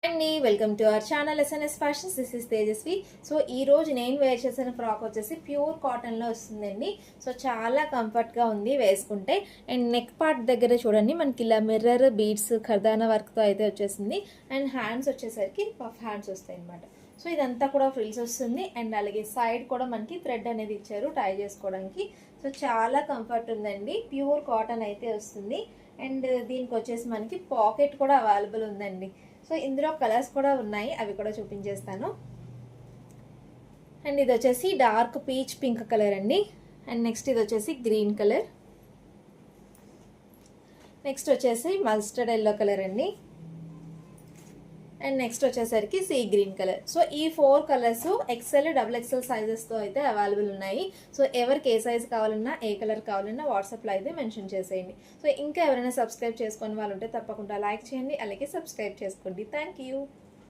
అండి welcome to our channel SNS fashions. This is Tejaswi. So ఈ రోజు నేను వేర్ చేసిన ఫ్రాక్ వచ్చేసి ప్యూర్ కాటన్లో వస్తుందండి. సో చాలా కంఫర్ట్గా ఉంది వేసుకుంటే. అండ్ నెక్ పార్ట్ దగ్గర చూడండి మనకి ఇలా మిర్రర్ బీడ్స్ ఖర్దానా వర్క్తో అయితే వచ్చేసింది. అండ్ హ్యాండ్స్ వచ్చేసరికి పఫ్ హ్యాండ్స్ వస్తాయి అనమాట. సో ఇదంతా కూడా ఫ్రిల్స్ వస్తుంది. అండ్ అలాగే సైడ్ కూడా మనకి థ్రెడ్ అనేది ఇచ్చారు టై చేసుకోవడానికి. సో చాలా కంఫర్ట్ ఉందండి. ప్యూర్ కాటన్ అయితే వస్తుంది. అండ్ దీనికి వచ్చేసి మనకి పాకెట్ కూడా అవైలబుల్ ఉందండి. సో ఇందులో కలర్స్ కూడా ఉన్నాయి, అవి కూడా చూపించేస్తాను. అండ్ ఇది వచ్చేసి డార్క్ పీచ్ పింక్ కలర్ అండి. అండ్ నెక్స్ట్ ఇది వచ్చేసి గ్రీన్ కలర్. నెక్స్ట్ వచ్చేసి మస్టర్డ్ ఎల్లో కలర్ అండి. అండ్ నెక్స్ట్ వచ్చేసరికి సీ గ్రీన్ కలర్. సో ఈ 4 కలర్స్ ఎక్సెల్ డబుల్ ఎక్సెల్ సైజెస్తో అయితే అవైలబుల్ ఉన్నాయి. సో ఎవరికి ఏ సైజ్ కావాలన్నా ఏ కలర్ కావాలన్నా వాట్సాప్లో అయితే మెన్షన్ చేసేయండి. సో ఇంకా ఎవరైనా సబ్స్క్రైబ్ చేసుకొని వాళ్ళు ఉంటే తప్పకుండా లైక్ చేయండి, అలాగే సబ్స్క్రైబ్ చేసుకోండి. Thank you.